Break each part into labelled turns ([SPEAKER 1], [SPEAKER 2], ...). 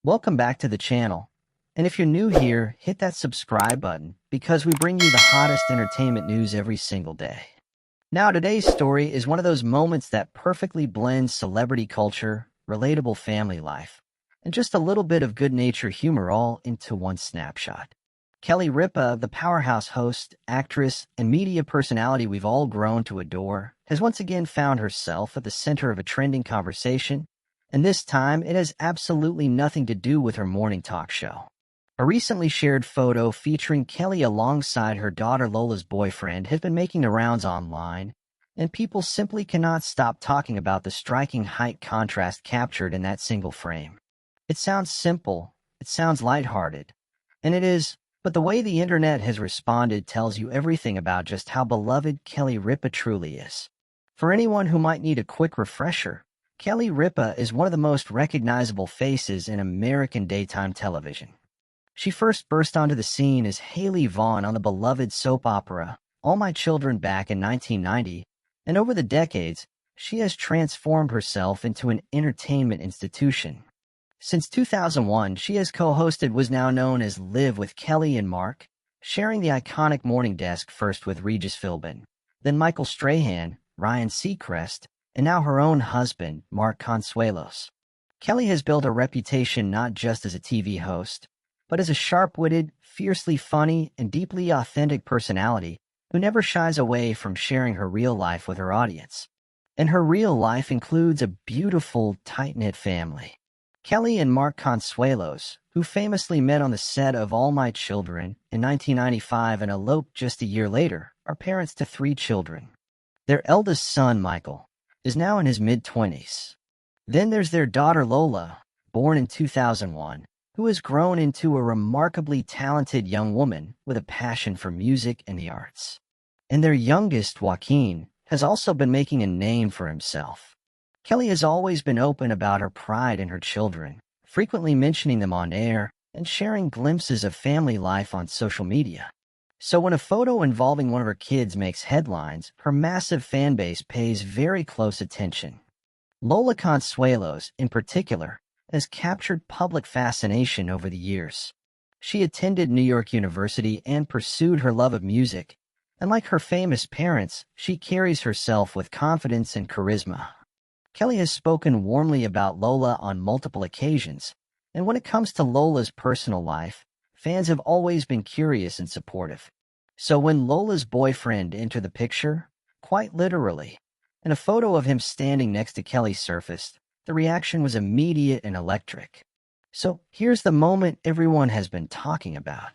[SPEAKER 1] Welcome back to the channel. And if you're new here, hit that subscribe button because we bring you the hottest entertainment news every single day. Now, today's story is one of those moments that perfectly blends celebrity culture, relatable family life, and just a little bit of good-natured humor all into one snapshot. Kelly Ripa, the powerhouse host, actress, and media personality we've all grown to adore, has once again found herself at the center of a trending conversation, and this time it has absolutely nothing to do with her morning talk show. A recently shared photo featuring Kelly alongside her daughter Lola's boyfriend has been making the rounds online, and people simply cannot stop talking about the striking height contrast captured in that single frame. It sounds simple, it sounds lighthearted, and it is, but the way the internet has responded tells you everything about just how beloved Kelly Ripa truly is. For anyone who might need a quick refresher, Kelly Ripa is one of the most recognizable faces in American daytime television. She first burst onto the scene as Haley Vaughn on the beloved soap opera All My Children back in 1990, and over the decades, she has transformed herself into an entertainment institution. Since 2001, she has co-hosted what is now known as Live with Kelly and Mark, sharing the iconic morning desk first with Regis Philbin, then Michael Strahan, Ryan Seacrest, and now her own husband, Mark Consuelos. Kelly has built a reputation not just as a TV host, but as a sharp-witted, fiercely funny, and deeply authentic personality who never shies away from sharing her real life with her audience. And her real life includes a beautiful, tight-knit family. Kelly and Mark Consuelos, who famously met on the set of All My Children in 1995 and eloped just a year later, are parents to 3 children. Their eldest son, Michael, is now in his mid-20s. Then there's their daughter Lola, born in 2001, who has grown into a remarkably talented young woman with a passion for music and the arts. And their youngest, Joaquin, has also been making a name for himself. Kelly has always been open about her pride in her children, frequently mentioning them on air and sharing glimpses of family life on social media. So when a photo involving one of her kids makes headlines, her massive fan base pays very close attention. Lola Consuelos, in particular, has captured public fascination over the years. She attended New York University and pursued her love of music, and like her famous parents, she carries herself with confidence and charisma. Kelly has spoken warmly about Lola on multiple occasions, and when it comes to Lola's personal life, fans have always been curious and supportive. So when Lola's boyfriend entered the picture, quite literally, and a photo of him standing next to Kelly surfaced, the reaction was immediate and electric. So here's the moment everyone has been talking about.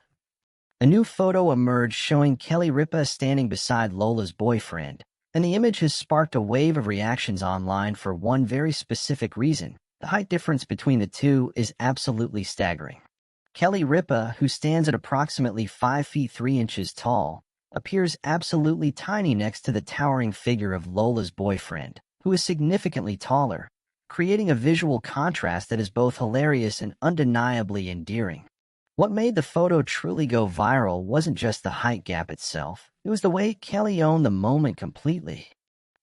[SPEAKER 1] A new photo emerged showing Kelly Ripa standing beside Lola's boyfriend, and the image has sparked a wave of reactions online for one very specific reason. The height difference between the two is absolutely staggering. Kelly Ripa, who stands at approximately 5 feet 3 inches tall, appears absolutely tiny next to the towering figure of Lola's boyfriend, who is significantly taller, creating a visual contrast that is both hilarious and undeniably endearing. What made the photo truly go viral wasn't just the height gap itself, it was the way Kelly owned the moment completely.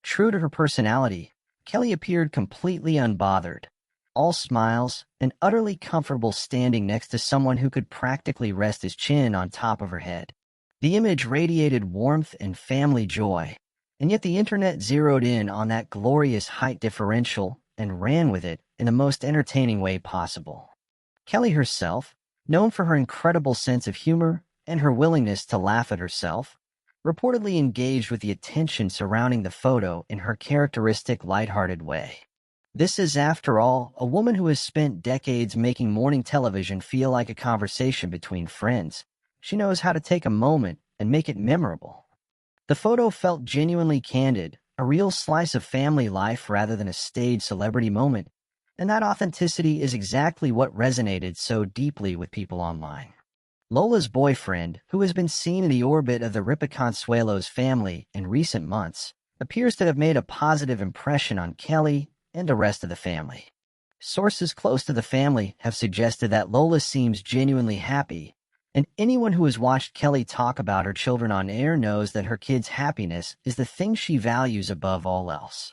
[SPEAKER 1] True to her personality, Kelly appeared completely unbothered, all smiles, and utterly comfortable standing next to someone who could practically rest his chin on top of her head. The image radiated warmth and family joy, and yet the internet zeroed in on that glorious height differential and ran with it in the most entertaining way possible. Kelly herself, known for her incredible sense of humor and her willingness to laugh at herself, reportedly engaged with the attention surrounding the photo in her characteristic lighthearted way. This is, after all, a woman who has spent decades making morning television feel like a conversation between friends. She knows how to take a moment and make it memorable. The photo felt genuinely candid, a real slice of family life rather than a staged celebrity moment, and that authenticity is exactly what resonated so deeply with people online. Lola's boyfriend, who has been seen in the orbit of the Ripa Consuelos family in recent months, appears to have made a positive impression on Kelly and the rest of the family. Sources close to the family have suggested that Lola seems genuinely happy, and anyone who has watched Kelly talk about her children on air knows that her kids' happiness is the thing she values above all else.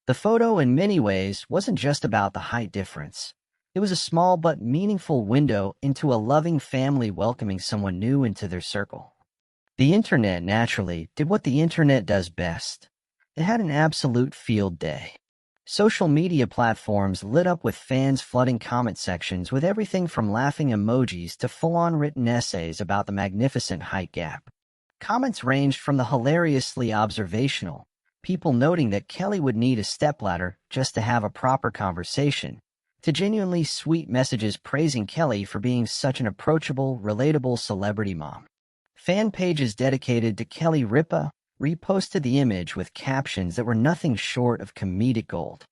[SPEAKER 1] The photo, in many ways, wasn't just about the height difference. It It was a small but meaningful window into a loving family welcoming someone new into their circle. The internet, naturally, did what the internet does best. It had an absolute field day. Social media platforms lit up with fans flooding comment sections with everything from laughing emojis to full-on written essays about the magnificent height gap. Comments ranged from the hilariously observational, people noting that Kelly would need a stepladder just to have a proper conversation, to genuinely sweet messages praising Kelly for being such an approachable, relatable celebrity mom. Fan pages dedicated to Kelly Ripa reposted the image with captions that were nothing short of comedic gold.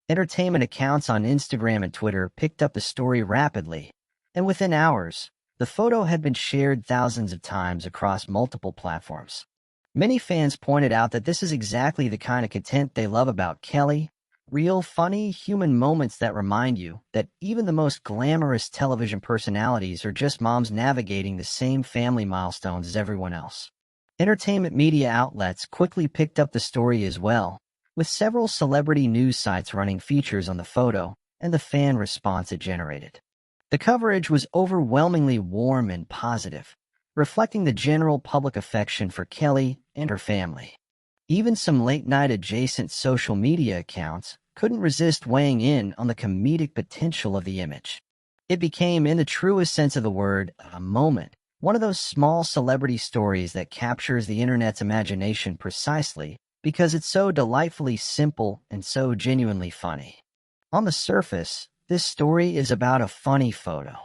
[SPEAKER 1] Entertainment accounts on Instagram and Twitter picked up the story rapidly, and within hours, the photo had been shared thousands of times across multiple platforms. Many fans pointed out that this is exactly the kind of content they love about Kelly, real, funny, human moments that remind you that even the most glamorous television personalities are just moms navigating the same family milestones as everyone else. Entertainment media outlets quickly picked up the story as well, with several celebrity news sites running features on the photo and the fan response it generated. The coverage was overwhelmingly warm and positive, reflecting the general public affection for Kelly and her family. Even some late-night adjacent social media accounts couldn't resist weighing in on the comedic potential of the image. It became, in the truest sense of the word, a moment, one of those small celebrity stories that captures the internet's imagination precisely because it's so delightfully simple and so genuinely funny. On the surface, this story is about a funny photo.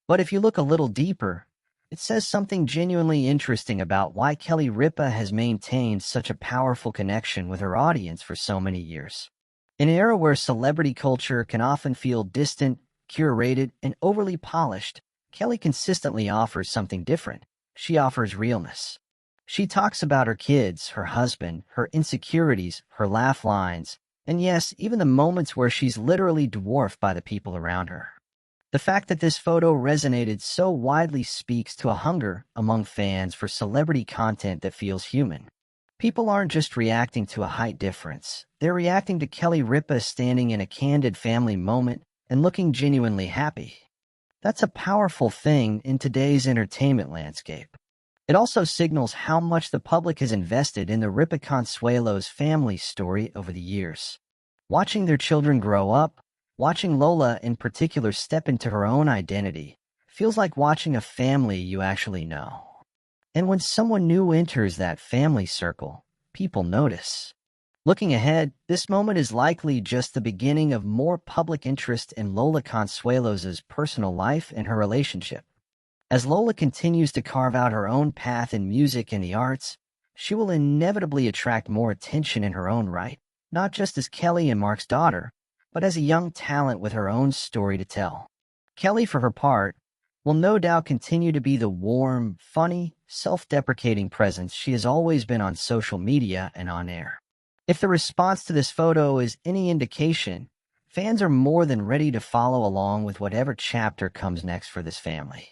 [SPEAKER 1] But if you look a little deeper, it says something genuinely interesting about why Kelly Ripa has maintained such a powerful connection with her audience for so many years. In an era where celebrity culture can often feel distant, curated, and overly polished, Kelly consistently offers something different. She offers realness. She talks about her kids, her husband, her insecurities, her laugh lines, and yes, even the moments where she's literally dwarfed by the people around her. The fact that this photo resonated so widely speaks to a hunger among fans for celebrity content that feels human. People aren't just reacting to a height difference. They're reacting to Kelly Ripa standing in a candid family moment and looking genuinely happy. That's a powerful thing in today's entertainment landscape. It also signals how much the public has invested in the Ripa Consuelos family story over the years. Watching their children grow up, watching Lola in particular step into her own identity, feels like watching a family you actually know. And when someone new enters that family circle, people notice. Looking ahead, this moment is likely just the beginning of more public interest in Lola Consuelos' personal life and her relationship. As Lola continues to carve out her own path in music and the arts, she will inevitably attract more attention in her own right, not just as Kelly and Mark's daughter, but as a young talent with her own story to tell. Kelly, for her part, will no doubt continue to be the warm, funny, self-deprecating presence she has always been on social media and on air. If the response to this photo is any indication, fans are more than ready to follow along with whatever chapter comes next for this family.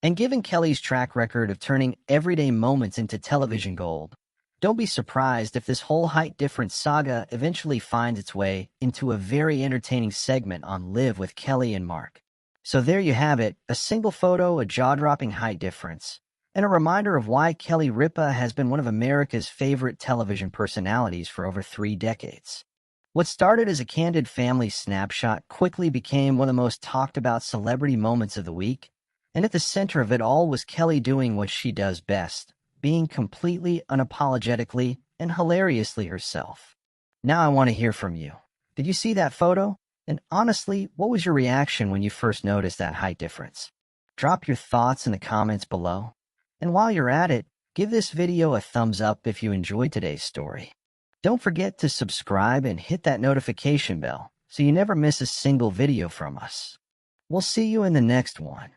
[SPEAKER 1] And given Kelly's track record of turning everyday moments into television gold, don't be surprised if this whole height difference saga eventually finds its way into a very entertaining segment on Live with Kelly and Mark. So there you have it, a single photo, a jaw-dropping height difference, and a reminder of why Kelly Ripa has been one of America's favorite television personalities for over 3 decades. What started as a candid family snapshot quickly became one of the most talked about celebrity moments of the week, and at the center of it all was Kelly doing what she does best, being completely, unapologetically, and hilariously herself. Now I want to hear from you. Did you see that photo? And honestly, what was your reaction when you first noticed that height difference? Drop your thoughts in the comments below. And while you're at it, give this video a thumbs up if you enjoyed today's story. Don't forget to subscribe and hit that notification bell so you never miss a single video from us. We'll see you in the next one.